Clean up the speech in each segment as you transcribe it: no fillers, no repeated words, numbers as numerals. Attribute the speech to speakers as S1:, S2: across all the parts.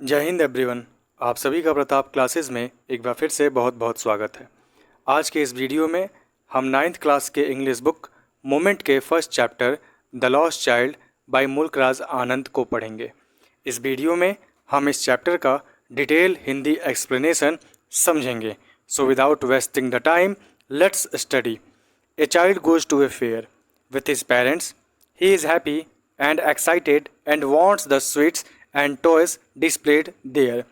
S1: जय हिंद एवरीवन। आप सभी का प्रताप क्लासेस में एक बार फिर से बहुत बहुत स्वागत है। आज के इस वीडियो में हम 9th क्लास के इंग्लिश बुक मोमेंट के first chapter the lost child by Mulk Raj आनंद को पढ़ेंगे। इस वीडियो में हम इस चैप्टर का डिटेल हिंदी एक्सप्लेनेशन समझेंगे। So without wasting the time let's study. A child goes to a fair with his parents. He is happy and excited and wants the sweets and toys displayed there.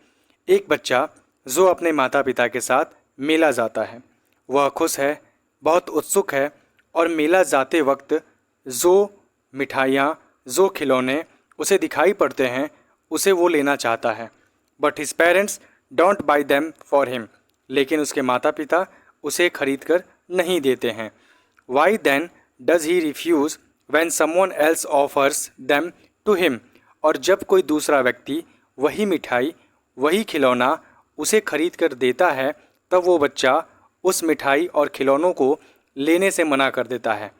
S1: एक बच्चा जो अपने माता पिता के साथ मेला जाता है, वह खुश है, बहुत उत्सुक है और मेला जाते वक्त जो मिठाइयाँ, जो खिलौने उसे दिखाई पड़ते हैं उसे वो लेना चाहता है। But his parents don't buy them for him, लेकिन उसके माता पिता उसे खरीद कर नहीं देते हैं। Why then does he refuse when someone else offers them to him, और जब कोई दूसरा व्यक्ति वही मिठाई, वही खिलौना उसे खरीद कर देता है, तब वो बच्चा उस मिठाई और खिलौनों को लेने से मना कर देता है।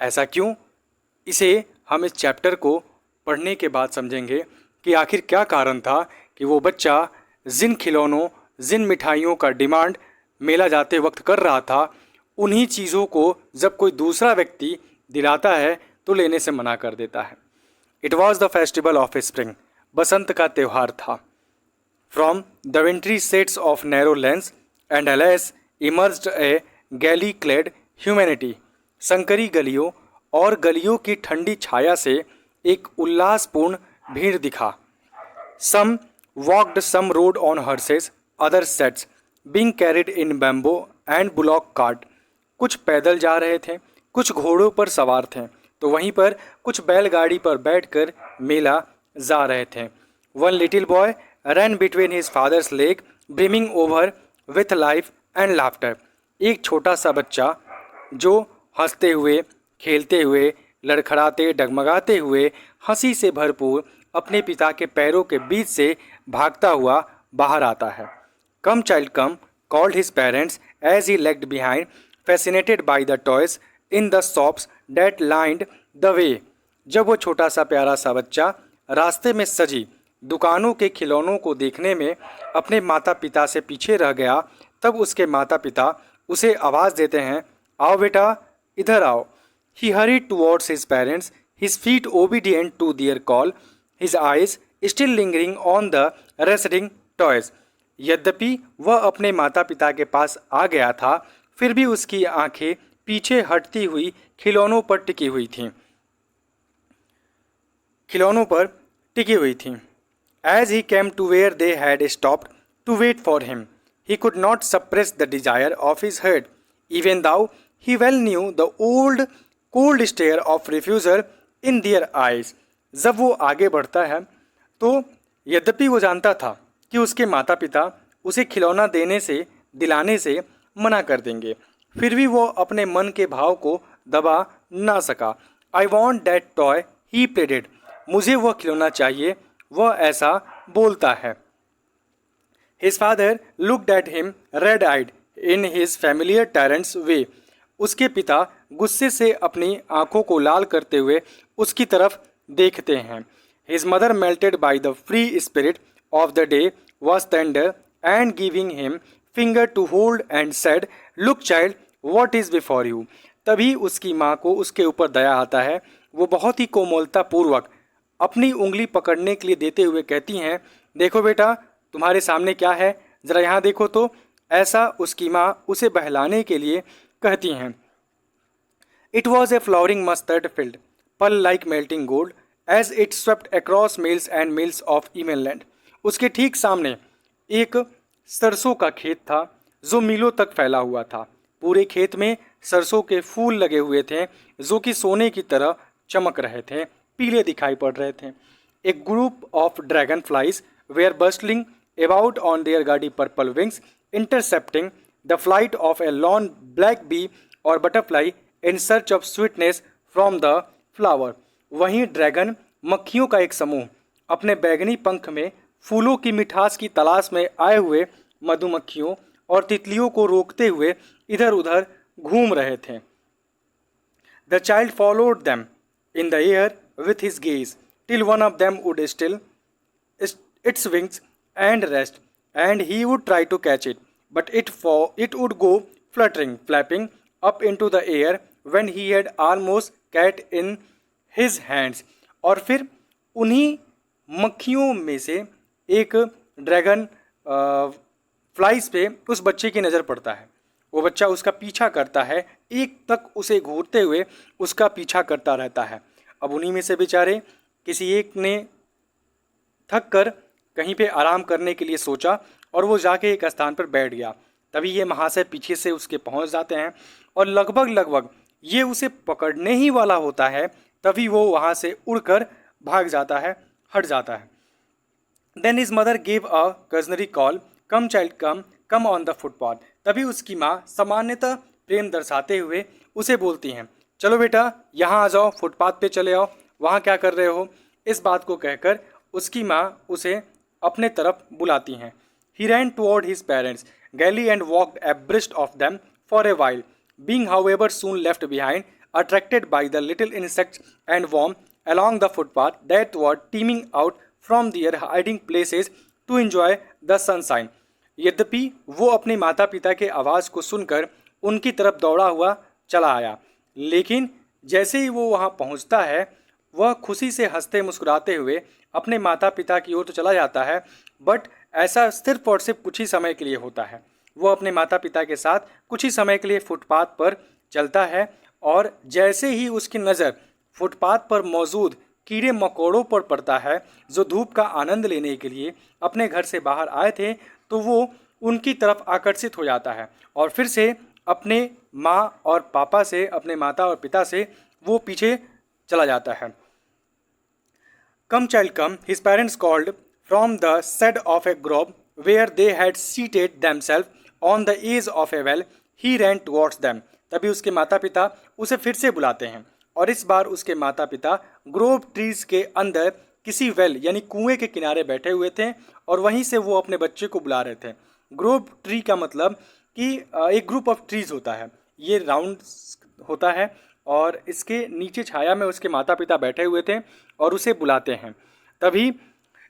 S1: ऐसा क्यों? इसे हम इस चैप्टर को पढ़ने के बाद समझेंगे कि आखिर क्या कारण था कि वो बच्चा जिन खिलौनों, जिन मिठाइयों का डिमांड मेला जाते वक्त कर रहा था, उन्हीं चीज़ों को जब कोई दूसरा व्यक्ति दिलाता है तो लेने से मना कर देता है। It was the festival of spring, बसंत का त्यौहार था। From the wintry shades of narrow lanes and alleys emerged a gaily clad humanity, संकरी गलियों और गलियों की ठंडी छाया से एक उल्लासपूर्ण भीड़ दिखा। Some walked, some rode on horses, other sets being carried in bamboo and bullock cart, कुछ पैदल जा रहे थे, कुछ घोड़ों पर सवार थे, तो वहीं पर कुछ बैलगाड़ी पर बैठकर मेला जा रहे थे। One little boy run between his father's leg brimming over with life and laughter, एक छोटा सा बच्चा जो हंसते हुए, खेलते हुए, लड़खड़ाते, डगमगाते हुए, हंसी से भरपूर अपने पिता के पैरों के बीच से भागता हुआ बाहर आता है। Come child come called his parents as he lagged behind, fascinated by the toys in the shops that lined the way. जब वो छोटा सा प्यारा सा बच्चा रास्ते में सजी दुकानों के खिलौनों को देखने में अपने माता पिता से पीछे रह गया, तब उसके माता पिता उसे आवाज़ देते हैं, आओ बेटा, इधर आओ। He hurried towards his parents, his feet obedient to their call, his eyes still lingering on the wrestling toys. यद्यपि वह अपने माता पिता के पास आ गया था, फिर भी उसकी आंखें पीछे हटती हुई खिलौनों पर टिकी हुई थीं। As he came to where they had stopped to wait for him, he could not suppress the desire of his heart, even though he well knew the old cold stare of refusal in their eyes. जब वो आगे बढ़ता है तो यद्यपि वो जानता था कि उसके माता पिता उसे खिलौना देने से, दिलाने से मना कर देंगे, फिर भी वो अपने मन के भाव को दबा ना सका। I want that toy he pleaded, मुझे वह खिलौना चाहिए, वह ऐसा बोलता है। His father looked at him red eyed in his familiar tyrant's way, उसके पिता गुस्से से अपनी आंखों को लाल करते हुए उसकी तरफ देखते हैं। His mother melted by the free spirit of the day was tender and giving him finger to hold and said, look child, what is before you. तभी उसकी माँ को उसके ऊपर दया आता है, वो बहुत ही कोमलता पूर्वक अपनी उंगली पकड़ने के लिए देते हुए कहती हैं, देखो बेटा, तुम्हारे सामने क्या है, ज़रा यहाँ देखो तो। ऐसा उसकी माँ उसे बहलाने के लिए कहती हैं। It was a flowering mustard field, pearl like melting gold, as it swept across mills and mills of Emeland. उसके ठीक सामने एक सरसों का खेत था जो मीलों तक फैला हुआ था। पूरे खेत में सरसों के फूल लगे हुए थे जो कि सोने की तरह चमक रहे थे, पीले दिखाई पड़ रहे थे। एक group of dragon flies were bustling about on their gaudy purple wings, intercepting the flight of a lone black bee or butterfly in search of sweetness from the flower. वहीं ड्रैगन मक्खियों का एक समूह अपने बैगनी पंख में फूलों की मिठास की तलाश में आए हुए मधुमक्खियों और तितलियों को रोकते हुए इधर उधर घूम रहे थे। The child followed them in the air with his gaze till one of them would still its wings and rest, and he would try to catch it, but it would go fluttering, flapping up into the air when he had almost cat in his hands. और फिर उन्हीं मक्खियों में से एक dragon flies पे उस बच्चे की नज़र पड़ता है। वो बच्चा उसका पीछा करता है, एक तक उसे घूरते हुए उसका पीछा करता रहता है। अब उन्हीं में से बेचारे किसी एक ने थक कर कहीं पे आराम करने के लिए सोचा और वो जाके एक स्थान पर बैठ गया। तभी ये महाशय पीछे से उसके पहुंच जाते हैं और लगभग ये उसे पकड़ने ही वाला होता है, तभी वो वहाँ से उड़कर भाग जाता है, हट जाता है। Then his mother give a cajolery call, come child come on the footpath. तभी उसकी माँ सामान्यतः प्रेम दर्शाते हुए उसे बोलती हैं, चलो बेटा यहाँ आ जाओ, फुटपाथ पे चले आओ, वहाँ क्या कर रहे हो। इस बात को कहकर उसकी माँ उसे अपने तरफ बुलाती हैं। He ran toward his parents gaily and walked abreast of them for a while, being however soon left behind, attracted by the little insects and worms along the footpath that were teeming out from their hiding places to enjoy the sunshine. यद्यपि वो अपने माता पिता के आवाज़ को सुनकर उनकी तरफ दौड़ा हुआ चला आया, लेकिन जैसे ही वो वहाँ पहुँचता है वह खुशी से हंसते मुस्कुराते हुए अपने माता पिता की ओर तो चला जाता है, बट ऐसा सिर्फ और सिर्फ कुछ ही समय के लिए होता है। वो अपने माता पिता के साथ कुछ ही समय के लिए फुटपाथ पर चलता है और जैसे ही उसकी नज़र फुटपाथ पर मौजूद कीड़े मकोड़ों पर पड़ता है जो धूप का आनंद लेने के लिए अपने घर से बाहर आए थे, तो वो उनकी तरफ आकर्षित हो जाता है और फिर से अपने माँ और पापा से, अपने माता और पिता से वो पीछे चला जाता है। Come child come, his parents called from the shed of a grove where they had seated themselves on the edge of a well. He ran towards them. तभी उसके माता पिता उसे फिर से बुलाते हैं और इस बार उसके माता पिता ग्रोव ट्रीज के अंदर किसी वेल यानी कुएं के किनारे बैठे हुए थे और वहीं से वो अपने बच्चे को बुला रहे थे। ग्रोव ट्री का मतलब कि एक ग्रुप ऑफ ट्रीज होता है, ये राउंड होता है और इसके नीचे छाया में उसके माता पिता बैठे हुए थे और उसे बुलाते हैं। तभी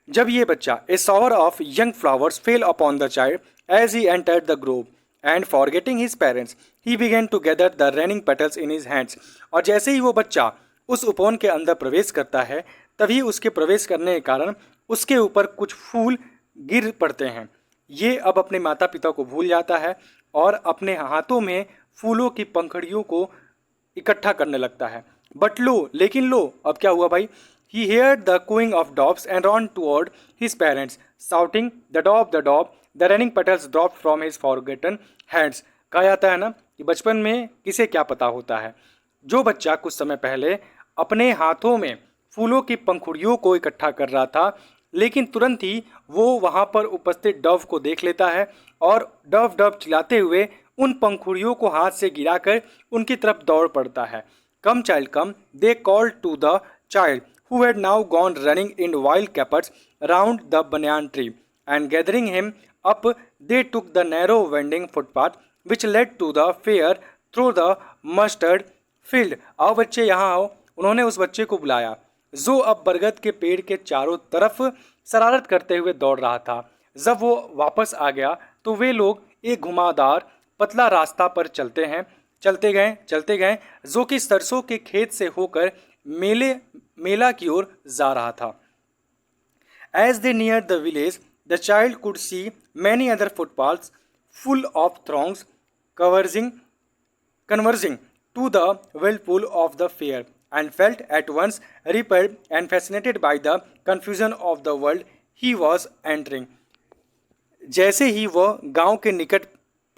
S1: जब ये बच्चा a shower of young flowers fell upon the child as he entered the grove and forgetting his parents he began to gather the running petals in his hands. और जैसे ही वो बच्चा उस उपवन के अंदर प्रवेश करता है, तभी उसके प्रवेश करने के कारण उसके ऊपर कुछ फूल गिर पड़ते हैं। ये अब अपने माता पिता को भूल जाता है और अपने हाथों में फूलों की पंखड़ियों को इकट्ठा करने लगता है। बट लो, लेकिन लो, अब क्या हुआ भाई? He heard the cooing of doves and ran toward his parents, shouting, "The dove, the running petals dropped from his forgotten hands." कहा जाता है ना कि बचपन में किसे क्या पता होता है। जो बच्चा कुछ समय पहले अपने हाथों में फूलों की पंखुड़ियों को इकट्ठा कर रहा था, लेकिन तुरंत ही वो वहाँ पर उपस्थित डव को देख लेता है और डव डव चिल्लाते हुए उन पंखुड़ियों को हाथ से गिराकर उनकी तरफ दौड़ पड़ता है। Come child come, they called to the child who had now gone running in wild capers round the banyan tree, and gathering him up they took the narrow winding footpath which led to the fair through the mustard field. आओ बच्चे यहाँ आओ, उन्होंने उस बच्चे को बुलाया जो अब बरगद के पेड़ के चारों तरफ शरारत करते हुए दौड़ रहा था। जब वो वापस आ गया तो वे लोग एक घुमावदार पतला रास्ता पर चलते गए जो कि सरसों के खेत से होकर मेला की ओर जा रहा था। As they neared the village, the child could see many other footpaths full of throngs converging to the whirlpool of the fair, and felt at once repelled and fascinated by the confusion of the world he was entering. जैसे ही वह गांव के निकट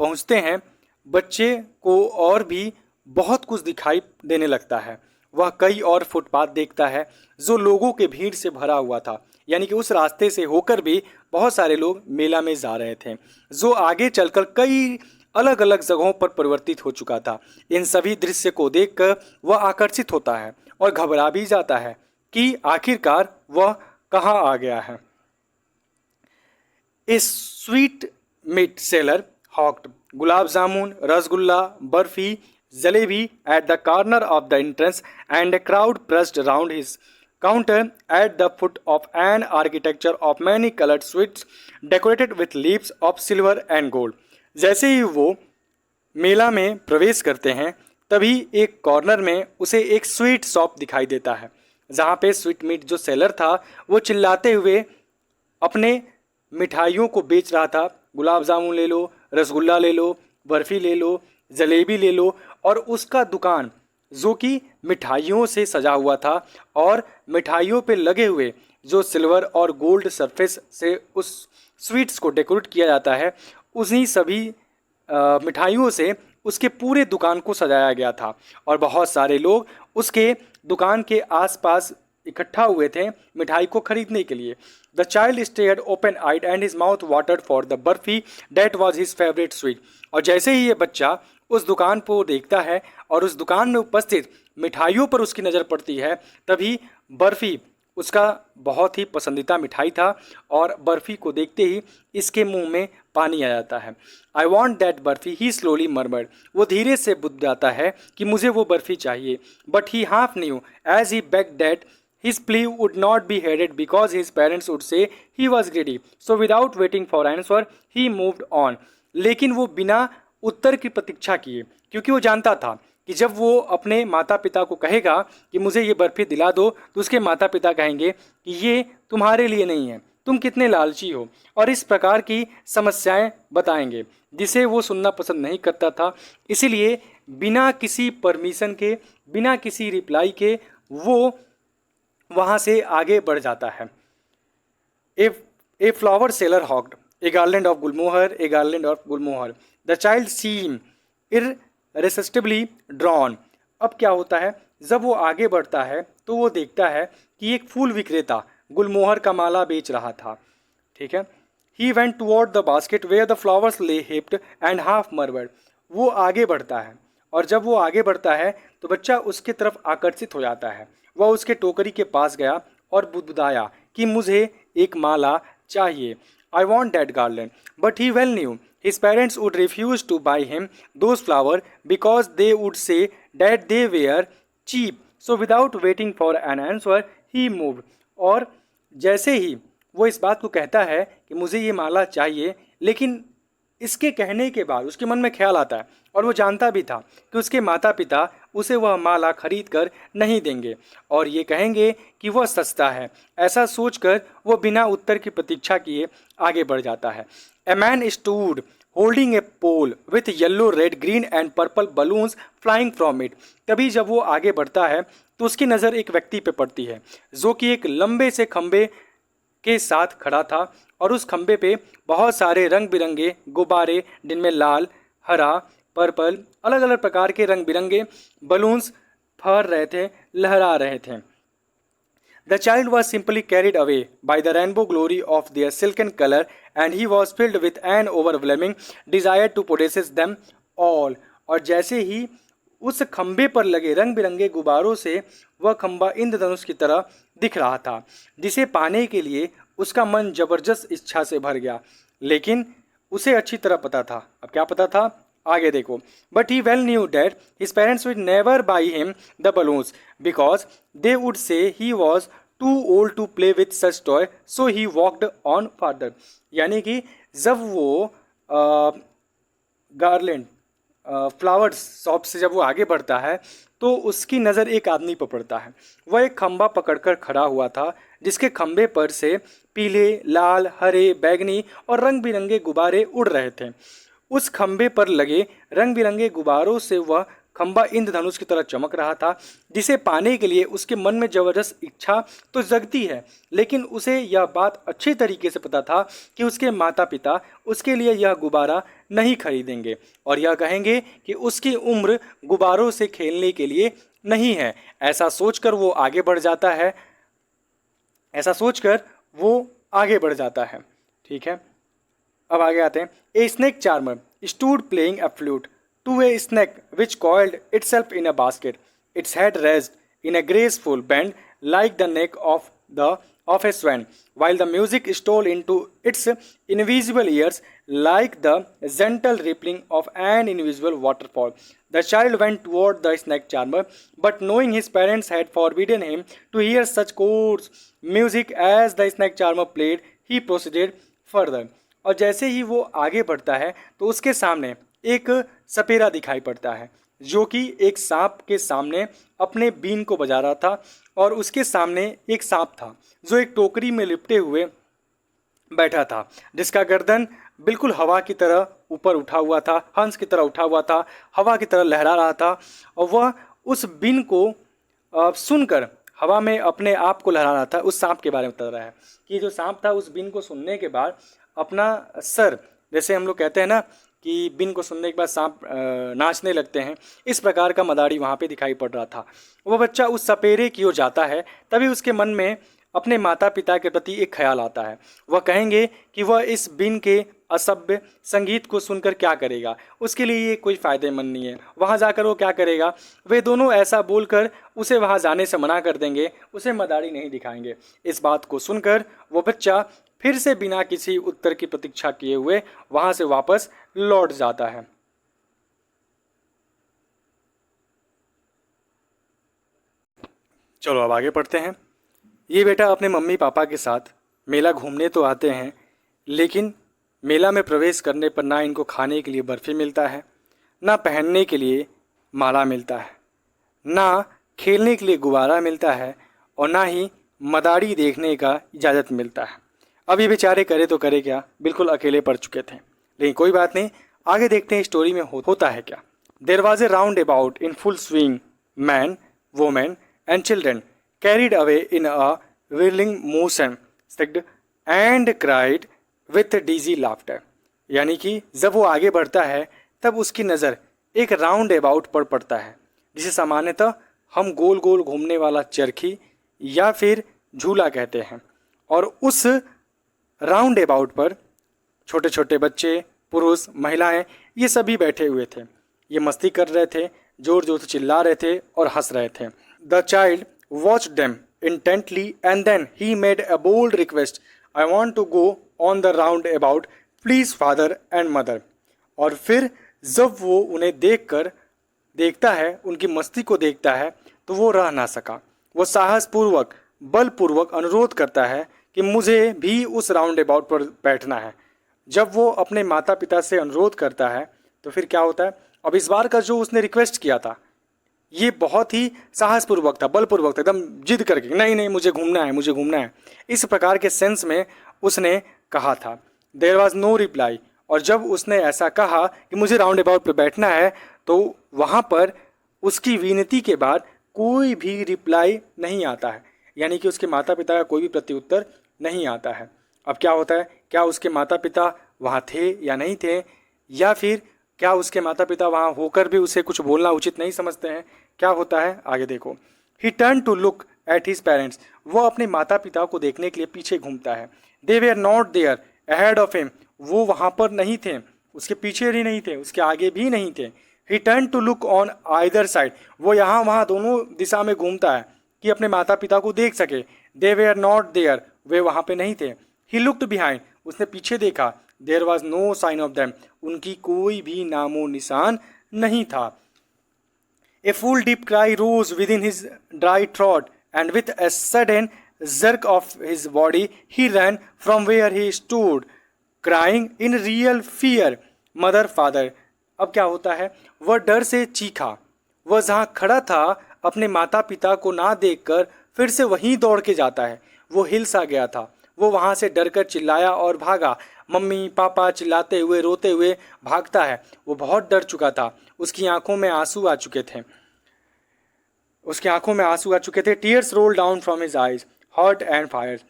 S1: पहुंचते हैं, बच्चे को और भी बहुत कुछ दिखाई देने लगता है। वह कई और फुटपाथ देखता है जो लोगों के भीड़ से भरा हुआ था, यानी कि उस रास्ते से होकर भी बहुत सारे लोग मेला में जा रहे थे, जो आगे चलकर कई अलग अलग जगहों पर परिवर्तित हो चुका था। इन सभी दृश्य को देखकर वह आकर्षित होता है और घबरा भी जाता है कि आखिरकार वह कहाँ आ गया है। A sweet meat seller hawked gulab jamun, rasgulla, barfi, jalebi at the corner of the entrance, and a crowd pressed round his counter at the foot of an architecture of many colored sweets decorated with leaves of silver and gold. जैसे ही वो मेला में प्रवेश करते हैं तभी एक corner में उसे एक स्वीट शॉप दिखाई देता है जहाँ पे स्वीट मीट जो सेलर था वो चिल्लाते हुए अपने मिठाइयों को बेच रहा था। गुलाब जामुन ले लो, रसगुल्ला ले लो, बर्फ़ी ले लो, जलेबी ले लो, और उसका दुकान जो कि मिठाइयों से सजा हुआ था और मिठाइयों पे लगे हुए जो सिल्वर और गोल्ड सरफेस से उस स्वीट्स को डेकोरेट किया जाता है उन्हीं सभी मिठाइयों से उसके पूरे दुकान को सजाया गया था और बहुत सारे लोग उसके दुकान के आसपास इकट्ठा हुए थे मिठाई को खरीदने के लिए। The child stared open eyed and his mouth watered for the barfi that was his favourite sweet. और जैसे ही ये बच्चा उस दुकान को देखता है और उस दुकान में उपस्थित मिठाइयों पर उसकी नज़र पड़ती है तभी बर्फ़ी उसका बहुत ही पसंदीदा मिठाई था और बर्फ़ी को देखते ही इसके मुंह में पानी आ जाता है। आई want that barfi he slowly murmured. वो धीरे से बुदबुदाता है कि मुझे वो बर्फ़ी चाहिए। But he half knew as he begged that his plea would not be heeded because his parents would say he was greedy. So without waiting for answer, he moved on. लेकिन वो बिना उत्तर की प्रतीक्षा किए क्योंकि वो जानता था कि जब वो अपने माता पिता को कहेगा कि मुझे ये बर्फ़ी दिला दो तो उसके माता पिता कहेंगे कि ये तुम्हारे लिए नहीं है, तुम कितने लालची हो, और इस प्रकार की समस्याएं बताएंगे जिसे वो सुनना पसंद नहीं करता था। इसीलिए बिना किसी परमिशन के, बिना किसी रिप्लाई के वो वहाँ से आगे बढ़ जाता है। A flower seller hawked a garland of gulmohar, a garland of gulmohar. The child seem irresistibly drawn. अब क्या होता है, जब वो आगे बढ़ता है तो वो देखता है कि एक फूल विक्रेता गुलमोहर का माला बेच रहा था। ठीक है। He went toward the basket where the flowers lay heaped and half मर्वर्ड। वो आगे बढ़ता है और जब वो आगे बढ़ता है तो बच्चा उसके तरफ आकर्षित हो जाता है। वह उसके टोकरी के पास गया और बुदबुदाया कि मुझे एक माला चाहिए। I want that garland. But he well knew his parents would refuse to buy him those flower because they would say that they were cheap. So without waiting for an answer he moved. और जैसे ही वो इस बात को कहता है कि मुझे ये माला चाहिए, लेकिन इसके कहने के बाद उसके मन में ख्याल आता है और वो जानता भी था कि उसके माता पिता उसे वह माला खरीद कर नहीं देंगे और ये कहेंगे कि वह सस्ता है। ऐसा सोचकर वो बिना उत्तर की प्रतीक्षा किए आगे बढ़ जाता है। A man stood holding a pole with yellow, red, green and purple balloons flying from it. तभी जब वो आगे बढ़ता है तो उसकी नज़र एक व्यक्ति पे पड़ती है जो कि एक लंबे से खंबे के साथ खड़ा था और उस खंबे पे बहुत सारे रंग बिरंगे गुब्बारे जिनमें लाल, हरा, पर्पल, अलग अलग प्रकार के रंग बिरंगे बलून्स फहर रहे थे, लहरा रहे थे। The child was simply carried away by the rainbow glory of their silken colour and he was filled with an overwhelming desire to possess them all. और जैसे ही उस खंबे पर लगे रंग बिरंगे गुब्बारों से वह खंबा इंद्रधनुष की तरह दिख रहा था जिसे पाने के लिए उसका मन जबरदस्त इच्छा से भर गया। लेकिन उसे अच्छी तरह पता था, अब क्या पता था आगे देखो। But he well knew that his parents would never buy him the balloons because they would say he was too old to play with such toy, so he walked on farther. यानी कि जब वो garland flowers shop से जब वो आगे बढ़ता है तो उसकी नज़र एक आदमी पर पड़ता है। वह एक खंबा पकड़कर खड़ा हुआ था जिसके खंबे पर से पीले, लाल, हरे, बैगनी और रंग बिरंगे गुब्बारे उड़ रहे थे। उस खंबे पर लगे रंग बिरंगे गुब्बारों से वह खंबा इंद्रधनुष की तरह चमक रहा था जिसे पाने के लिए उसके मन में ज़बरदस्त इच्छा तो जगती है, लेकिन उसे यह बात अच्छी तरीके से पता था कि उसके माता पिता उसके लिए यह गुब्बारा नहीं खरीदेंगे और यह कहेंगे कि उसकी उम्र गुब्बारों से खेलने के लिए नहीं है। ऐसा सोचकर वो आगे बढ़ जाता है, ठीक है। अब आगे आते हैं। A snake charmer stood playing a flute to a snake which coiled itself in a basket, its head raised in a graceful bend like the neck of the of a swan, while the music stole into its invisible ears like the gentle rippling of an invisible waterfall. The child went toward the snake charmer, but knowing his parents had forbidden him to hear such coarse music as the snake charmer played, he proceeded further. और जैसे ही वो आगे बढ़ता है तो उसके सामने एक सपेरा दिखाई पड़ता है जो कि एक सांप के सामने अपने बीन को बजा रहा था, और उसके सामने एक सांप था जो एक टोकरी में लिपटे हुए बैठा था, जिसका गर्दन बिल्कुल हवा की तरह ऊपर उठा हुआ था, हंस की तरह उठा हुआ था, हवा की तरह लहरा रहा था। और वह उस बीन को सुनकर हवा में अपने आप को लहरा रहा था। उस सांप के बारे में बता रहा है कि जो सांप था उस बीन को सुनने के बाद अपना सर, जैसे हम लोग कहते हैं ना कि बीन को सुनने के बाद सांप नाचने लगते हैं, इस प्रकार का मदारी वहाँ पे दिखाई पड़ रहा था। वह बच्चा उस सपेरे की ओर जाता है, तभी उसके मन में अपने माता पिता के प्रति एक ख्याल आता है। वह कहेंगे कि वह इस बीन के असभ्य संगीत को सुनकर क्या करेगा, उसके लिए ये कोई फ़ायदेमंद नहीं है, वहाँ जाकर वो क्या करेगा। वे दोनों ऐसा बोलकर उसे वहाँ जाने से मना कर देंगे, उसे मदारी नहीं दिखाएंगे। इस बात को सुनकर वो बच्चा फिर से बिना किसी उत्तर की प्रतीक्षा किए हुए वहाँ से वापस लौट जाता है। चलो अब आगे पढ़ते हैं। ये बेटा अपने मम्मी पापा के साथ मेला घूमने तो आते हैं, लेकिन मेला में प्रवेश करने पर ना इनको खाने के लिए बर्फ़ी मिलता है, ना पहनने के लिए माला मिलता है, ना खेलने के लिए गुब्बारा मिलता है, और ना ही मदारी देखने का इजाज़त मिलता है। अब ये बेचारे करे तो करे क्या, बिल्कुल अकेले पड़ चुके थे। लेकिन कोई बात नहीं, आगे देखते हैं स्टोरी में होता है क्या। There was a roundabout in full swing, man, women and children carried away in a whirling motion, sticked and cried with dizzy laughter। यानी कि जब वो आगे बढ़ता है तब उसकी नज़र एक राउंड अबाउट पर पड़ता है, जिसे सामान्यतः हम गोल गोल घूमने वाला चरखी या फिर झूला कहते हैं। और उस राउंड अबाउट पर छोटे छोटे बच्चे, पुरुष, महिलाएं, ये सभी बैठे हुए थे। ये मस्ती कर रहे थे, जोर जोर से चिल्ला रहे थे और हंस रहे थे। The child watched them intently and then he made a bold request, I want to go on the round about, please father and mother। और फिर जब वो उन्हें देखता है, उनकी मस्ती को देखता है, तो वो रह ना सका। वो साहसपूर्वक, बलपूर्वक अनुरोध करता है कि मुझे भी उस राउंड अबाउट पर बैठना है। जब वो अपने माता पिता से अनुरोध करता है तो फिर क्या होता है। अब इस बार का जो उसने रिक्वेस्ट किया था ये बहुत ही साहसपूर्वक था, बलपूर्वक था, एकदम जिद करके, नहीं नहीं मुझे घूमना है, मुझे घूमना है, इस प्रकार के सेंस में उसने कहा था। There was no reply. और जब उसने ऐसा कहा कि मुझे राउंड अबाउट पर बैठना है, तो वहाँ पर उसकी विनती के बाद कोई भी रिप्लाई नहीं आता है, यानी कि उसके माता पिता का कोई भी प्रत्युत्तर नहीं आता है। अब क्या होता है, क्या उसके माता पिता वहाँ थे या नहीं थे, या फिर क्या उसके माता पिता वहाँ होकर भी उसे कुछ बोलना उचित नहीं समझते हैं, क्या होता है आगे देखो। He turn to look at his parents. वो अपने माता पिता को देखने के लिए पीछे घूमता है। They were not there ahead of him. वो वहाँ पर नहीं थे, उसके पीछे भी नहीं थे, उसके आगे भी नहीं थे। He turn to look on either side. वो यहाँ वहाँ दोनों दिशा में घूमता है कि अपने माता पिता को देख सके। They were not there. वे वहाँ पे नहीं थे। He looked behind. उसने पीछे देखा। There was no sign of them. उनकी कोई भी नामो निशान नहीं था। A full deep cry rose within his dry throat and with a sudden jerk of his body he ran from where he stood crying in real fear, mother, father। अब क्या होता है, वह डर से चीखा। वह जहाँ खड़ा था अपने माता पिता को ना देखकर फिर से वहीं दौड़ के जाता है। वो हिल सा गया था। वो वहाँ से डरकर चिल्लाया और भागा। मम्मी पापा चिल्लाते हुए रोते हुए भागता है। वो बहुत डर चुका था। उसकी आंखों में आंसू आ चुके थे। Tears roll down from his eyes, hot and fire।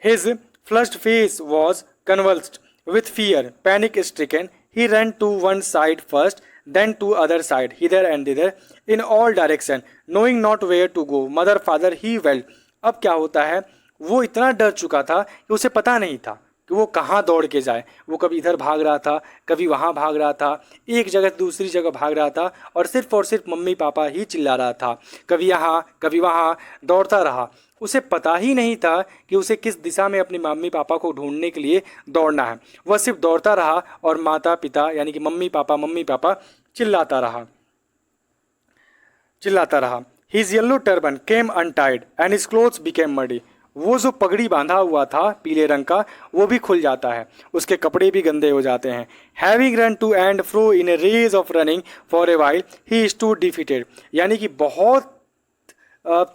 S1: His flushed face was convulsed with fear, panic stricken. He ran to one side first, then to other side, hither and thither, in all direction, knowing not where to go. Mother, father, he wailed। अब क्या होता है, वो इतना डर चुका था कि उसे पता नहीं था कि वो कहाँ दौड़ के जाए। वो कभी इधर भाग रहा था, कभी वहाँ भाग रहा था, एक जगह से दूसरी जगह भाग रहा था, और सिर्फ मम्मी पापा ही चिल्ला रहा था। कभी यहाँ कभी वहाँ दौड़ता रहा। उसे पता ही नहीं था कि उसे किस दिशा में अपने मम्मी पापा को ढूंढने के लिए दौड़ना है। वह सिर्फ दौड़ता रहा और माता पिता यानी कि मम्मी पापा चिल्लाता रहा। His yellow turban came untied and his clothes became muddy. वो जो पगड़ी बांधा हुआ था पीले रंग का, वो भी खुल जाता है, उसके कपड़े भी गंदे हो जाते हैं। Having run to and fro in a race of running for a while, he stood defeated. यानी कि बहुत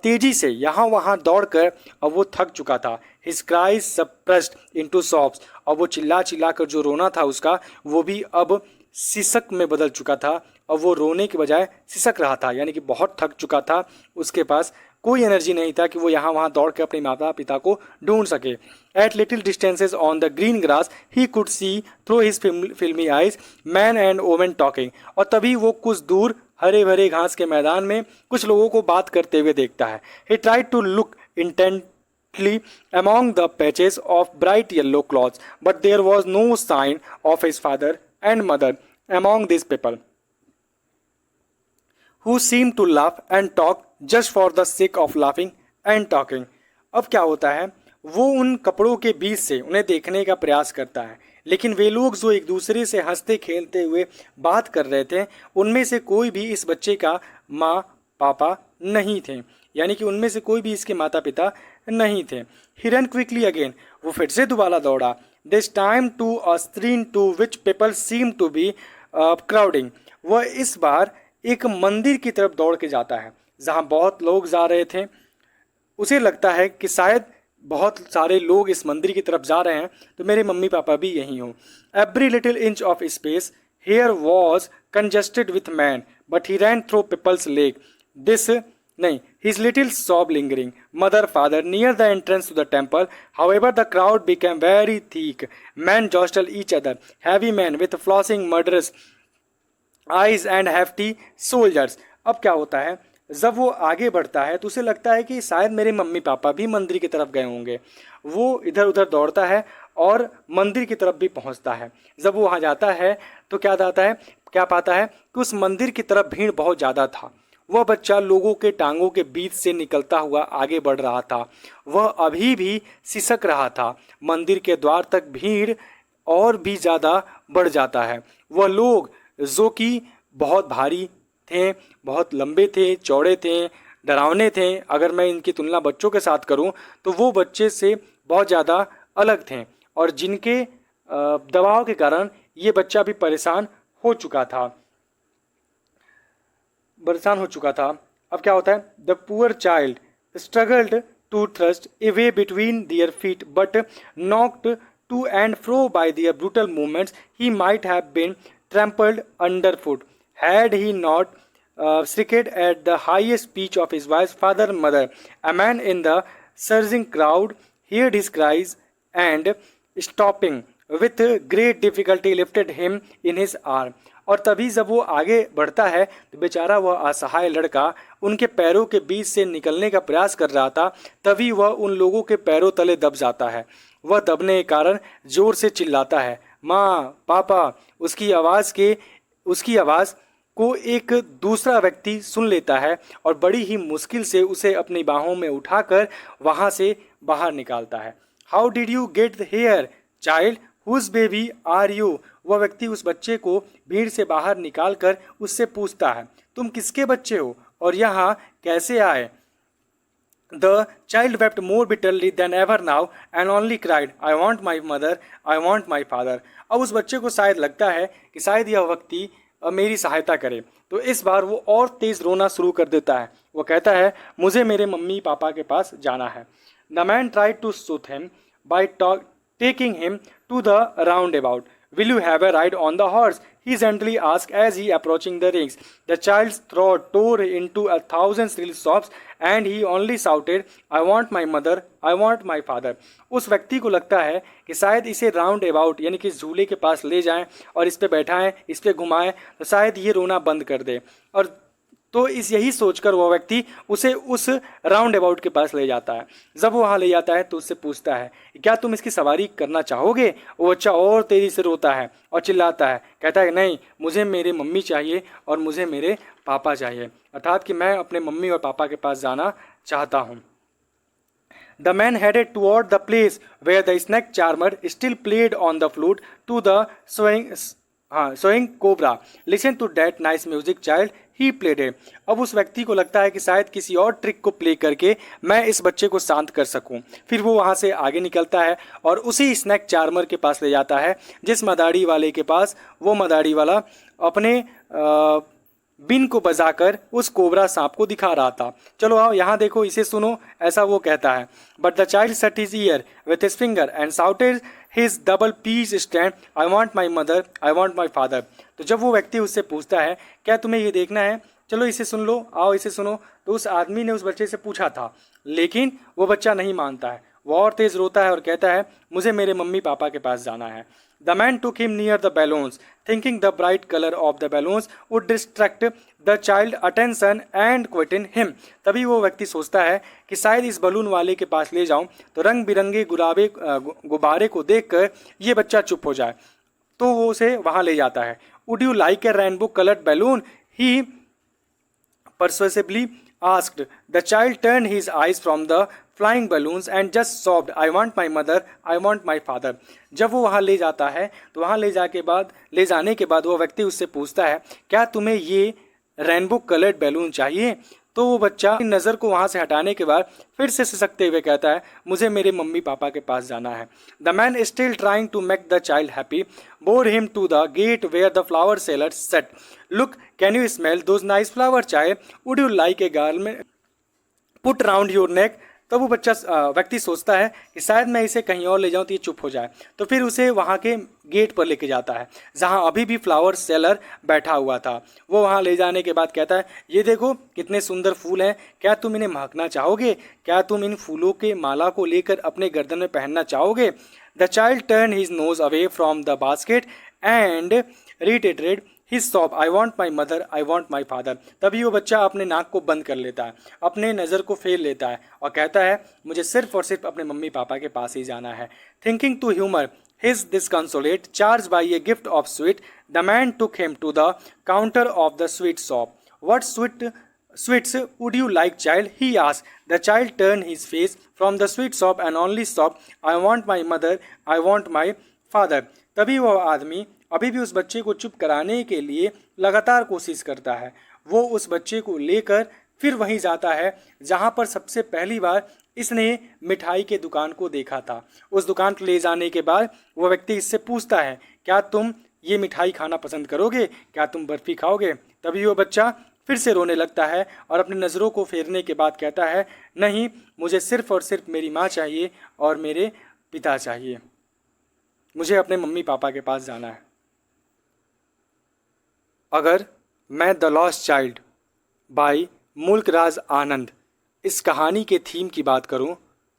S1: तेजी से यहाँ वहाँ दौड़कर अब वो थक चुका था। His cries suppressed into sobs. अब वो चिल्ला चिल्ला कर जो रोना था उसका, वो भी अब सिसक में बदल चुका था। अब वो रोने के बजाय सिसक रहा था, यानी कि बहुत थक चुका था। उसके पास कोई एनर्जी नहीं था कि वो यहाँ वहाँ दौड़ के अपने माता पिता को ढूंढ सके। At little distances on the green grass he could see through his filmy eyes man and women talking. और तभी वो कुछ दूर हरे भरे घास के मैदान में कुछ लोगों को बात करते हुए देखता है। He tried to look intently among the patches of bright yellow cloths, but there was no sign of his father and mother among these people, who seemed to laugh and talk just for the sake of laughing and talking. अब क्या होता है, वो उन कपड़ों के बीच से उन्हें देखने का प्रयास करता है, लेकिन वे लोग जो एक दूसरे से हंसते खेलते हुए बात कर रहे थे, उनमें से कोई भी इस बच्चे का माँ पापा नहीं थे, यानी कि उनमें से कोई भी इसके माता पिता नहीं थे। He ran quickly again. वो फिर से दोबारा दौड़ा। This time to a stream to which people seemed to be crowding. वह इस बार एक मंदिर की तरफ दौड़ के जाता है जहाँ बहुत लोग जा रहे थे। उसे लगता है कि शायद बहुत सारे लोग इस मंदिर की तरफ जा रहे हैं, तो मेरे मम्मी पापा भी यहीं हों। Every little inch of space here was congested with men, but he ran through people's leg. His little sob lingering. Mother, father, near the entrance to the temple. However, the crowd became very thick. Men jostled each other. Heavy men with flossing murderous eyes and hefty soldiers. अब क्या होता है, जब वो आगे बढ़ता है तो उसे लगता है कि शायद मेरे मम्मी पापा भी मंदिर की तरफ गए होंगे। वो इधर उधर दौड़ता है और मंदिर की तरफ भी पहुंचता है। जब वो वहाँ जाता है तो क्या पाता है कि उस मंदिर की तरफ भीड़ बहुत ज़्यादा था। वह बच्चा लोगों के टांगों के बीच से निकलता हुआ आगे बढ़ रहा था। वह अभी भी सिसक रहा था। मंदिर के द्वार तक भीड़ और भी ज़्यादा बढ़ जाता है। वह लोग जो कि बहुत भारी थे, बहुत लंबे थे, चौड़े थे, डरावने थे, अगर मैं इनकी तुलना बच्चों के साथ करूं तो वो बच्चे से बहुत ज़्यादा अलग थे, और जिनके दबाव के कारण ये बच्चा भी परेशान हो चुका था। अब क्या होता है, the poor child struggled to thrust a way between their feet but knocked to and fro by their brutal movements he might have been trampled under foot had he not shrieked at the highest pitch of his voice, Father, Mother. A man in the surging crowd heard his cries and stopping with great difficulty lifted him in his arm. और तभी जब वो आगे बढ़ता है तो बेचारा वह असहाय लड़का उनके पैरों के बीच से निकलने का प्रयास कर रहा था। तभी वह उन लोगों के पैरों तले दब जाता है। वह दबने के कारण जोर से चिल्लाता है, माँ, पापा। उसकी आवाज़ को एक दूसरा व्यक्ति सुन लेता है और बड़ी ही मुश्किल से उसे अपनी बाहों में उठाकर वहाँ से बाहर निकालता है। How did you get here child, whose baby are you. वह व्यक्ति उस बच्चे को भीड़ से बाहर निकालकर उससे पूछता है, तुम किसके बच्चे हो और यहाँ कैसे आए। The child wept more bitterly than ever now and only cried, I want my mother, I want my father. अब उस बच्चे को शायद लगता है कि शायद यह व्यक्ति मेरी सहायता करे, तो इस बार वो और तेज़ रोना शुरू कर देता है। वो कहता है, मुझे मेरे मम्मी पापा के पास जाना है। The man tried to soothe him by taking him to the roundabout. Will you have a ride on the horse? He gently asked as he approaching the rings. The child's throat tore into 1,000 shrill sobs and he only shouted, I want my mother, I want my father. उस व्यक्ति को लगता है कि शायद इसे round about यानी कि झूले के पास ले जाएं और इस पे बैठाएं, इस पे घुमाएं, तो शायद ये रोना बंद कर दे। और तो यही सोचकर वह व्यक्ति उसे उस राउंड अबाउट के पास ले जाता है। जब वो वहाँ ले जाता है तो उससे पूछता है, क्या तुम इसकी सवारी करना चाहोगे। वो बच्चा और तेज़ी से रोता है और चिल्लाता है, कहता है, नहीं, मुझे मेरे मम्मी चाहिए और मुझे मेरे पापा चाहिए, अर्थात कि मैं अपने मम्मी और पापा के पास जाना चाहता हूँ। The man headed toward the place where the snake charmer still played on the flute to the swing cobra. Listen to that nice music, child. He played it. अब उस व्यक्ति को लगता है कि शायद किसी और ट्रिक को प्ले करके मैं इस बच्चे को शांत कर सकूं। फिर वो वहां से आगे निकलता है और उसी स्नैक चार्मर के पास ले जाता है जिस मदारी वाले के पास वो मदारी वाला अपने बिन को बजाकर उस कोबरा सांप को दिखा रहा था। चलो आओ यहाँ देखो, इसे सुनो, ऐसा वो कहता है। But the child shut his ear with his finger and shouted his double piece stand, I want my mother, I want my father. तो जब वो व्यक्ति उससे पूछता है क्या तुम्हें ये देखना है, चलो इसे सुन लो, आओ इसे सुनो, तो उस आदमी ने उस बच्चे से पूछा था, लेकिन वो बच्चा नहीं मानता है। वो और तेज रोता है और कहता है मुझे मेरे मम्मी पापा के पास जाना है। The man took him near the balloons, thinking the bright color of the balloons would distract the child attention and quieten him. तभी वो व्यक्ति सोचता है कि शायद इस बलून वाले के पास ले जाऊं तो रंग बिरंगे गुब्बारे को देखकर ये बच्चा चुप हो जाए, तो वो उसे वहां ले जाता है। Would you like a rainbow colored balloon? He persuasively asked. The child turned his eyes from the flying balloons and just sobbed, I want my mother, I want my father. जब वो वहाँ ले जाता है तो वहाँ ले जाने के बाद वो व्यक्ति उससे पूछता है क्या तुम्हें ये रेनबो कलर्ड बैलून चाहिए, तो वो बच्चा नज़र को वहाँ से हटाने के बाद फिर से सिसकते हुए कहता है मुझे मेरे मम्मी पापा के पास जाना है। The man still trying to make the child happy bore him to the gate where the flower seller sat, look can you smell those nice flower child, would you like a garland put round your neck. तो वो व्यक्ति सोचता है कि शायद मैं इसे कहीं और ले जाऊं तो ये चुप हो जाए, तो फिर उसे वहाँ के गेट पर लेके जाता है जहाँ अभी भी फ्लावर सेलर बैठा हुआ था। वो वहाँ ले जाने के बाद कहता है ये देखो कितने सुंदर फूल हैं, क्या तुम इन्हें महकना चाहोगे, क्या तुम इन फूलों के माला को लेकर अपने गर्दन में पहनना चाहोगे। The child turn his nose away from the basket and reiterated his sob, I want my mother, I want my father. तभी वो बच्चा अपने नाक को बंद कर लेता है, अपने नज़र को फेर लेता है और कहता है मुझे सिर्फ और सिर्फ अपने मम्मी पापा के पास ही जाना है। Thinking to humour his disconsolate charge by a gift of sweet, the man took him to the counter of the sweet shop. What sweets would you like, child? He asked. The child turned his face from the sweet shop and only sobbed, I want my mother, I want my father. तभी वह आदमी अभी भी उस बच्चे को चुप कराने के लिए लगातार कोशिश करता है। वो उस बच्चे को लेकर फिर वहीं जाता है जहाँ पर सबसे पहली बार इसने मिठाई के दुकान को देखा था। उस दुकान को ले जाने के बाद वह व्यक्ति इससे पूछता है क्या तुम ये मिठाई खाना पसंद करोगे, क्या तुम बर्फ़ी खाओगे। तभी वो बच्चा फिर से रोने लगता है और अपनी नज़रों को फेरने के बाद कहता है नहीं, मुझे सिर्फ़ और सिर्फ मेरी माँ चाहिए और मेरे पिता चाहिए, मुझे अपने मम्मी पापा के पास जाना है। अगर मैं the lost child by Mulk Raj Anand इस कहानी के थीम की बात करूं,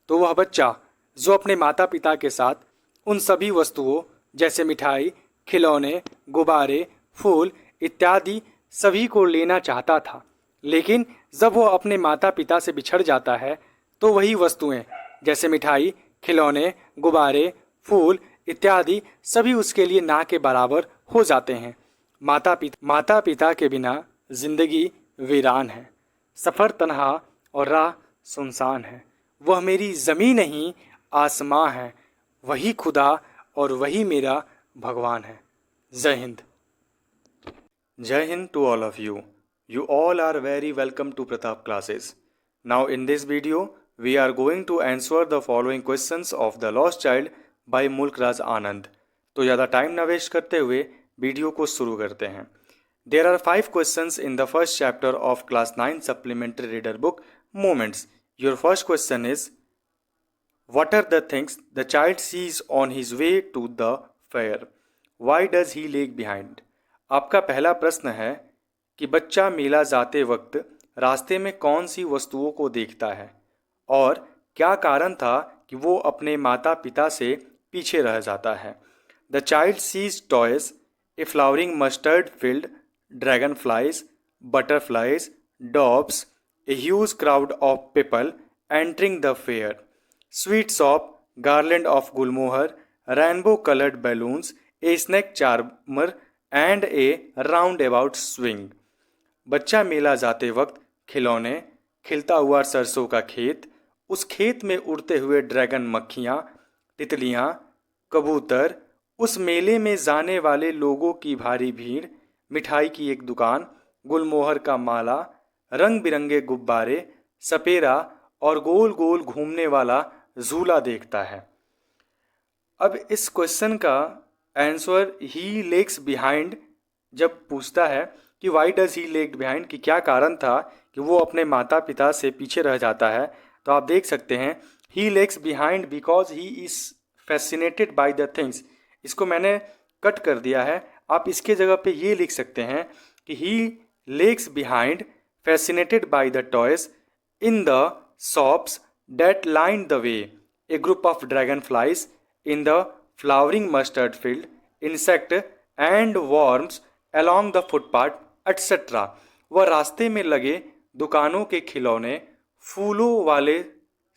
S1: तो वह बच्चा जो अपने माता पिता के साथ उन सभी वस्तुओं जैसे मिठाई, खिलौने, गुब्बारे, फूल इत्यादि सभी को लेना चाहता था, लेकिन जब वो अपने माता पिता से बिछड़ जाता है तो वही वस्तुएं जैसे मिठाई, खिलौने, गुब्बारे, फूल इत्यादि सभी उसके लिए ना के बराबर हो जाते हैं। माता पिता के बिना जिंदगी वीरान है, सफ़र तन्हा और राह सुनसान है। वह मेरी ज़मीं नहीं आसमां है, वही खुदा और वही मेरा भगवान है। जय Hind. Jai Hind to all of you. You all are very welcome to Pratap classes. Now in this video, we are going to answer the following questions of The Lost Child by Mulkraj Anand. तो ज़्यादा time न waste करते हुए video को शुरू करते हैं। There are 5 questions in the first chapter of Class 9 Supplementary Reader Book, Moments. Your first question is, what are the things the child sees on his way to the fair? Why does he lag behind? आपका पहला प्रश्न है कि बच्चा मेला जाते वक्त रास्ते में कौन सी वस्तुओं को देखता है और क्या कारण था कि वो अपने माता पिता से पीछे रह जाता है। The child sees toys, a flowering mustard field, dragonflies, butterflies, dobs, a huge crowd of people entering the fair, sweet shop, garland of gulmohar, rainbow coloured balloons, a snake charmer and a roundabout swing. बच्चा मेला जाते वक्त खिलौने, खिलता हुआ सरसों का खेत, उस खेत में उड़ते हुए ड्रैगन मक्खियाँ, तितलियाँ, कबूतर, उस मेले में जाने वाले लोगों की भारी भीड़, मिठाई की एक दुकान, गुलमोहर का माला, रंग बिरंगे गुब्बारे, सपेरा और गोल गोल घूमने वाला झूला देखता है। अब इस क्वेश्चन का आंसर ही लेग्स बिहाइंड जब पूछता है कि Y does he leg behind, कि क्या कारण था कि वो अपने माता पिता से पीछे रह जाता है, तो आप देख सकते हैं he lags behind because he is fascinated by the things. इसको मैंने कट कर दिया है, आप इसके जगह पे ये लिख सकते हैं कि he lags behind fascinated by the toys in the shops that lined the way, a group of dragonflies in the flowering mustard field, insect and worms along the footpath, etc. वह रास्ते में लगे दुकानों के खिलौने, फूलों वाले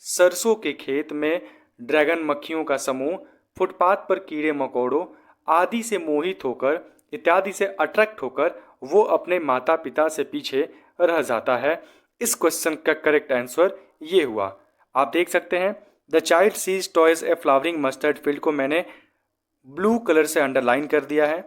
S1: सरसों के खेत में ड्रैगन मक्खियों का समूह, फुटपाथ पर कीड़े मकोड़ों आदि से मोहित होकर, इत्यादि से अट्रैक्ट होकर वो अपने माता पिता से पीछे रह जाता है। इस क्वेश्चन का करेक्ट आंसर ये हुआ। आप देख सकते हैं the child sees toys a flowering mustard field को मैंने ब्लू कलर से अंडरलाइन कर दिया है,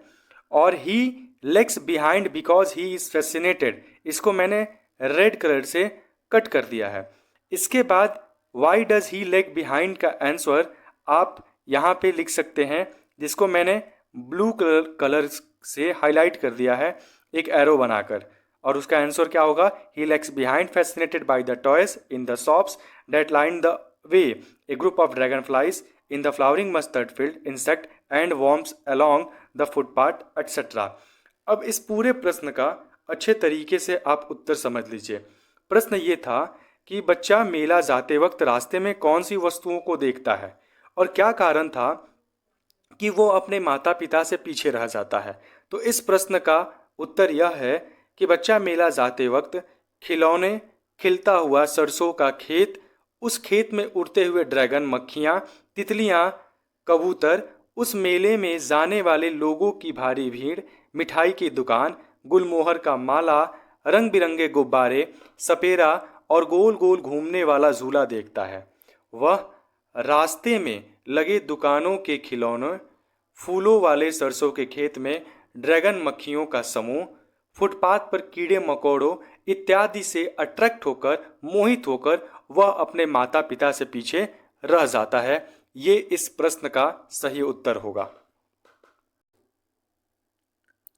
S1: और he lags behind because he is fascinated इसको मैंने रेड कलर से कट कर दिया है। इसके बाद Y does he leg behind का आंसर आप यहाँ पे लिख सकते हैं, जिसको मैंने ब्लू कलर से हाईलाइट कर दिया है एक एरो बनाकर, और उसका आंसर क्या होगा, he lags behind fascinated by the toys in the shops that lined the way, a group of dragonflies in the flowering mustard field, insect and worms along the footpath, etc. अब इस पूरे प्रश्न का अच्छे तरीके से आप उत्तर समझ लीजिए। प्रश्न ये था कि बच्चा मेला जाते वक्त रास्ते में कौन सी वस्तुओं को देखता है और क्या कारण था कि वो अपने माता पिता से पीछे रह जाता है। तो इस प्रश्न का उत्तर यह है कि बच्चा मेला जाते वक्त खिलौने, खिलता हुआ सरसों का खेत, उस खेत में उड़ते हुए ड्रैगन मक्खियाँ, तितलियाँ, कबूतर, उस मेले में जाने वाले लोगों की भारी भीड़, मिठाई की दुकान, गुलमोहर का माला, रंग बिरंगे गुब्बारे, सपेरा और गोल गोल घूमने वाला झूला देखता है। वह रास्ते में लगे दुकानों के खिलौने, फूलों वाले सरसों के खेत में ड्रैगन मक्खियों का समूह, फुटपाथ पर कीड़े मकोड़ों इत्यादि से अट्रैक्ट होकर, मोहित होकर वह अपने माता पिता से पीछे रह जाता है। ये इस प्रश्न का सही उत्तर होगा।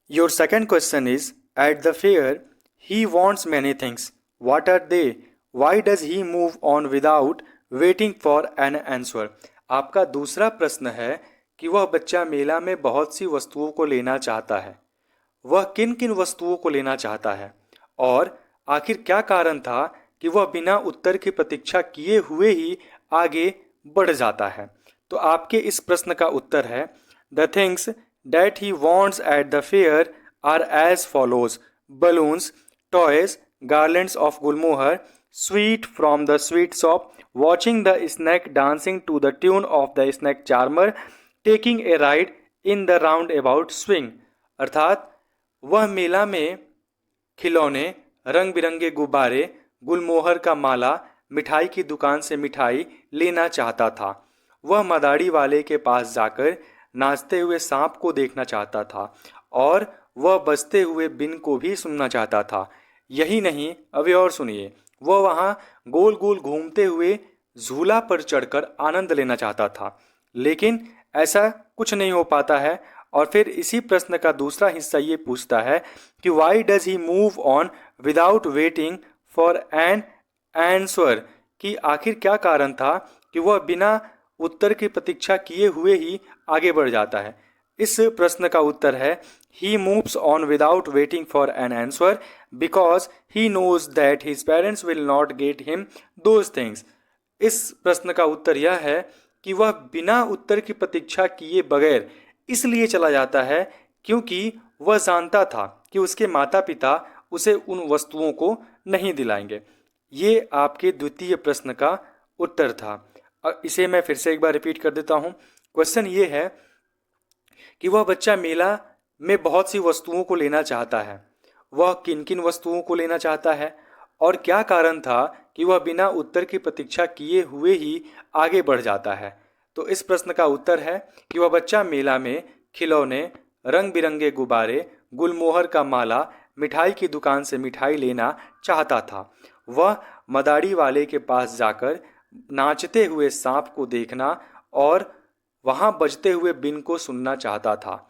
S1: Your second question is at the fair he wants many things, what are they, why does he move on without waiting for an answer. आपका दूसरा प्रश्न है कि वह बच्चा मेला में बहुत सी वस्तुओं को लेना चाहता है। वह किन किन वस्तुओं को लेना चाहता है और आखिर क्या कारण था कि वह बिना उत्तर की प्रतीक्षा किए हुए ही आगे बढ़ जाता है। तो आपके इस प्रश्न का उत्तर है the things that he wants at the fair are as follows, balloons, toys, garlands of gulmohar, sweet from the sweet shop, watching the snake dancing to the tune of the snake charmer, taking a ride in the roundabout swing. अर्थात वह मेला में खिलौने, रंग बिरंगे गुब्बारे, गुलमोहर का माला, मिठाई की दुकान से मिठाई लेना चाहता था। वह मदारी वाले के पास जाकर नाचते हुए सांप को देखना चाहता था और वह बजते हुए बिन को भी सुनना चाहता था। यही नहीं, अभी और सुनिए, वह वहाँ गोल गोल घूमते हुए झूला पर चढ़कर आनंद लेना चाहता था, लेकिन ऐसा कुछ नहीं हो पाता है। और फिर इसी प्रश्न का दूसरा हिस्सा ये पूछता है कि Y does he move on without waiting for an answer, कि आखिर क्या कारण था कि वह बिना उत्तर की प्रतीक्षा किए हुए ही आगे बढ़ जाता है। इस प्रश्न का उत्तर है he moves on without waiting for an answer because he knows that his parents will not get him those things. इस प्रश्न का उत्तर यह है कि वह बिना उत्तर की प्रतीक्षा किए बगैर इसलिए चला जाता है क्योंकि वह जानता था कि उसके माता पिता उसे उन वस्तुओं को नहीं दिलाएंगे। ये आपके द्वितीय प्रश्न का उत्तर था। इसे मैं फिर से एक बार रिपीट कर देता हूँ। क्वेश्चन ये है कि वह बच्चा मेला में बहुत सी वस्तुओं को लेना चाहता है। वह किन किन वस्तुओं को लेना चाहता है और क्या कारण था कि वह बिना उत्तर की प्रतीक्षा किए हुए ही आगे बढ़ जाता है? तो इस प्रश्न का उत्तर है कि वह बच्चा मेला में खिलौने, रंग बिरंगे गुब्बारे, गुलमोहर का माला, मिठाई की दुकान से मिठाई लेना चाहता था। वह मदारी वाले के पास जाकर नाचते हुए सांप को देखना और वहां बजते हुए बीन को सुनना चाहता था।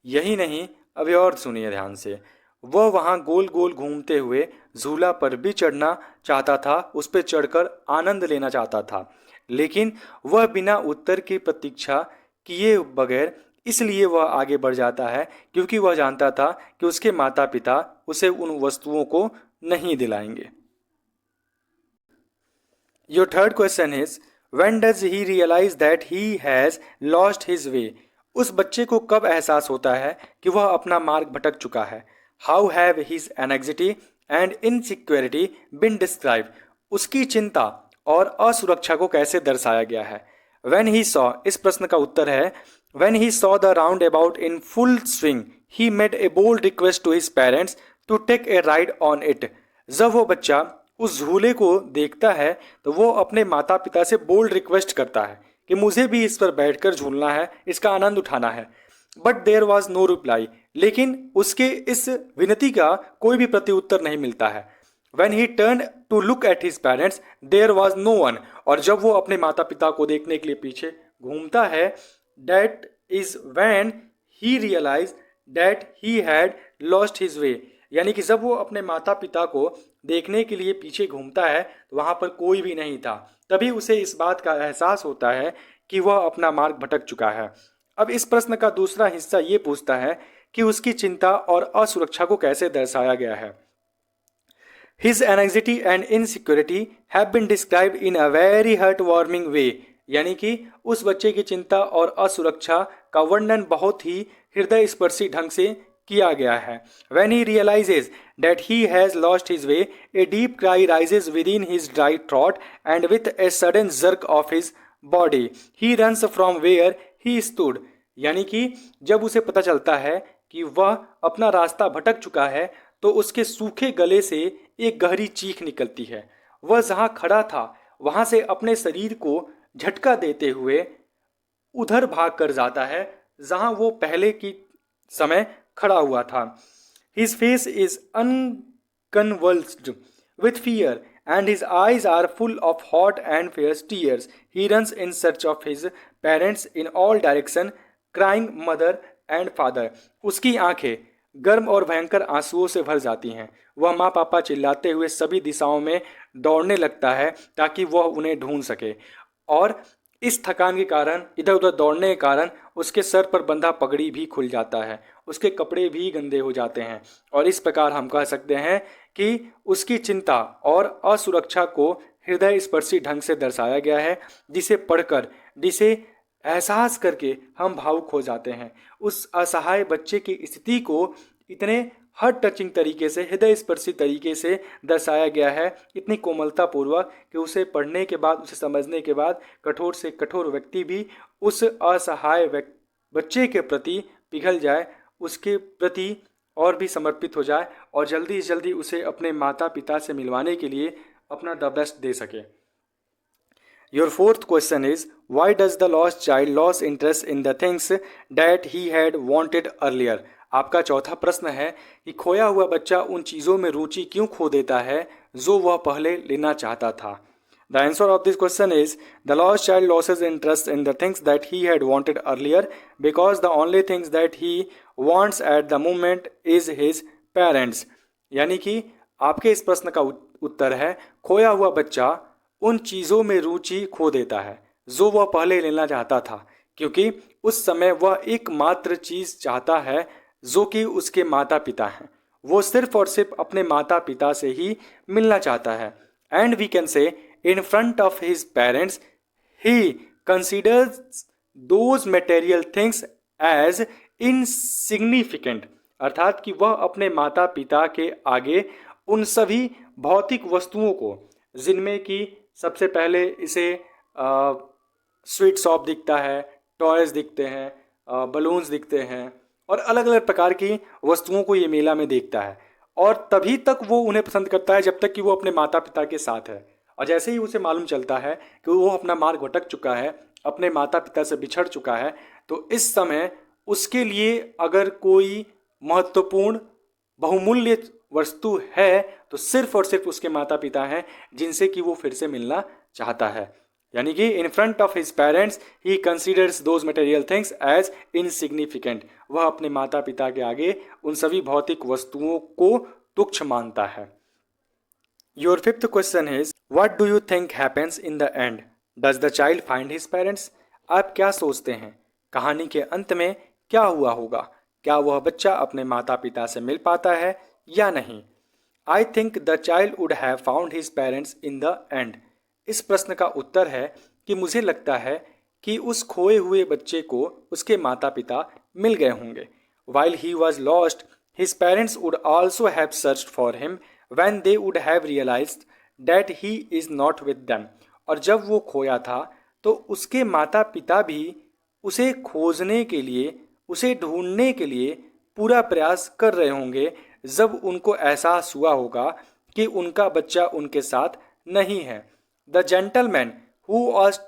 S1: यही नहीं, अभी और सुनिए ध्यान से। वह वहां गोल गोल घूमते हुए झूला पर भी चढ़ना चाहता था, उस पर चढ़कर आनंद लेना चाहता था। लेकिन वह बिना उत्तर की प्रतीक्षा किए बगैर इसलिए वह आगे बढ़ जाता है क्योंकि वह जानता था कि उसके माता पिता उसे उन वस्तुओं को नहीं दिलाएंगे। Your third question is, when does he realize that he has lost his way? उस बच्चे को कब एहसास होता है कि वह अपना मार्ग भटक चुका है? How have his anxiety and insecurity been described? उसकी चिंता और असुरक्षा को कैसे दर्शाया गया है? When he saw, इस प्रश्न का उत्तर है, when he saw the roundabout in full swing, he made a bold request to his parents to take a ride on it. जब वो बच्चा उस झूले को देखता है तो वो अपने माता पिता से बोल्ड रिक्वेस्ट करता है कि मुझे भी इस पर बैठकर झूलना है, इसका आनंद उठाना है। But there was no reply, लेकिन उसके इस विनती का कोई भी प्रत्युत्तर नहीं मिलता है। When he turn to look at his parents there was no one, और जब वो अपने माता पिता को देखने के लिए पीछे घूमता है, that is when he realise that he had lost his way, यानी कि जब वो अपने माता पिता को देखने के लिए पीछे घूमता है तो वहाँ पर कोई भी नहीं था। तभी उसे इस बात का एहसास होता है कि वह अपना मार्ग भटक चुका है। अब इस प्रश्न का दूसरा हिस्सा ये पूछता है कि उसकी चिंता और असुरक्षा को कैसे दर्शाया गया है। His anxiety and insecurity have been described in a very heartwarming way, यानी कि उस बच्चे की चिंता और असुरक्षा का वर्णन बहुत ही हृदय स्पर्शी ढंग से किया गया है। When he realizes that he has lost his way, a deep cry rises within his dry throat, and with a sudden jerk of his body, he runs from where he stood. यानी कि जब उसे पता चलता है कि वह अपना रास्ता भटक चुका है तो उसके सूखे गले से एक गहरी चीख निकलती है। वह जहाँ खड़ा था वहाँ से अपने शरीर को झटका देते हुए उधर भाग कर जाता है जहाँ वो पहले की समय खड़ा हुआ था। His face is unconvulsed with fear and his eyes are full of hot and fierce tears. He runs in search of his parents in all direction, crying mother and father. उसकी आंखें गर्म और भयंकर आंसुओं से भर जाती हैं। वह माँ पापा चिल्लाते हुए सभी दिशाओं में दौड़ने लगता है ताकि वह उन्हें ढूंढ सके, और इस थकान के कारण, इधर उधर दौड़ने के कारण उसके सर पर बंधा पगड़ी भी खुल जाता है, उसके कपड़े भी गंदे हो जाते हैं, और इस प्रकार हम कह सकते हैं कि उसकी चिंता और असुरक्षा को हृदय स्पर्शी ढंग से दर्शाया गया है, जिसे पढ़कर, जिसे एहसास करके हम भावुक हो जाते हैं। उस असहाय बच्चे की स्थिति को इतने हार्ट टचिंग तरीके से, हृदय स्पर्शी तरीके से दर्शाया गया है, इतनी कोमलता पूर्वक कि उसे पढ़ने के बाद, उसे समझने के बाद कठोर से कठोर व्यक्ति भी उस असहाय बच्चे के प्रति पिघल जाए, उसके प्रति और भी समर्पित हो जाए और जल्दी से जल्दी उसे अपने माता पिता से मिलवाने के लिए अपना द बेस्ट दे सके। Your fourth question is, why does the lost child lose interest in the things that he had wanted earlier? आपका चौथा प्रश्न है कि खोया हुआ बच्चा उन चीज़ों में रुचि क्यों खो देता है जो वह पहले लेना चाहता था। The answer of this question is, the lost child loses interest in the things that he had wanted earlier because the only things that he wants at the moment is his parents. यानी कि आपके इस प्रश्न का उत्तर है, खोया हुआ बच्चा उन चीज़ों में रुचि खो देता है जो वह पहले लेना चाहता था, क्योंकि उस समय वह एकमात्र चीज़ चाहता है जो कि उसके माता पिता हैं। वो सिर्फ और सिर्फ अपने माता पिता से ही मिलना चाहता है। And we can say in front of his parents he considers those material things as insignificant, अर्थात कि वह अपने माता पिता के आगे उन सभी भौतिक वस्तुओं को, जिनमें कि सबसे पहले इसे स्वीट शॉप दिखता है, टॉयज़ दिखते हैं, बलून्स दिखते हैं और अलग अलग प्रकार की वस्तुओं को ये मेला में देखता है, और तभी तक वो उन्हें पसंद करता है जब तक कि वो अपने माता पिता के साथ है। और जैसे ही उसे मालूम चलता है कि वो अपना मार्ग भटक चुका है, अपने माता पिता से बिछड़ चुका है, तो इस समय उसके लिए अगर कोई महत्वपूर्ण बहुमूल्य वस्तु है तो सिर्फ और सिर्फ उसके माता पिता हैं, जिनसे कि वो फिर से मिलना चाहता है। यानी कि in front of his parents he considers those material things as insignificant. वह अपने माता पिता के आगे उन सभी भौतिक वस्तुओं को तुच्छ मानता है। Your fifth question is what do you think happens in the end? Does the child find his parents? आप क्या सोचते हैं कहानी के अंत में क्या हुआ होगा? क्या वह बच्चा अपने माता पिता से मिल पाता है या नहीं? I think the child would have found his parents in the end. इस प्रश्न का उत्तर है कि मुझे लगता है कि उस खोए हुए बच्चे को उसके माता पिता मिल गए होंगे। While he was lost his parents would also have searched for him when they would have realized that he is not with them। और जब वो खोया था तो उसके माता पिता भी उसे खोजने के लिए, उसे ढूंढने के लिए पूरा प्रयास कर रहे होंगे, जब उनको एहसास हुआ होगा कि उनका बच्चा उनके साथ नहीं है। The gentleman who was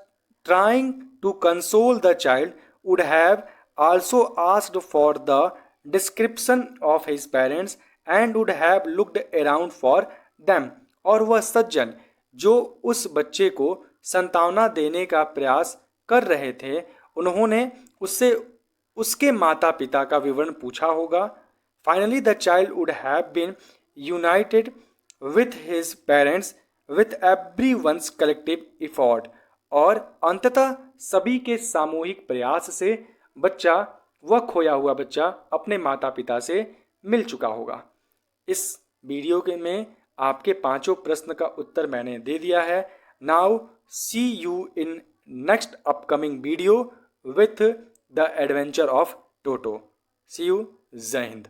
S1: trying to console the child would have also asked for the description of his parents and would have looked around for them. और वह सज्जन जो उस बच्चे को संतावना देने का प्रयास कर रहे थे, उन्होंने उससे उसके माता पिता का विवरण पूछा होगा। Finally the child would have been united with his parents with everyone's collective effort. और अंततः सभी के सामूहिक प्रयास से बच्चा, वह खोया हुआ बच्चा, अपने माता पिता से मिल चुका होगा। इस वीडियो के में आपके पांचों प्रश्न का उत्तर मैंने दे दिया है। Now see you in next upcoming video with the adventure of Toto. See you. जय हिंद।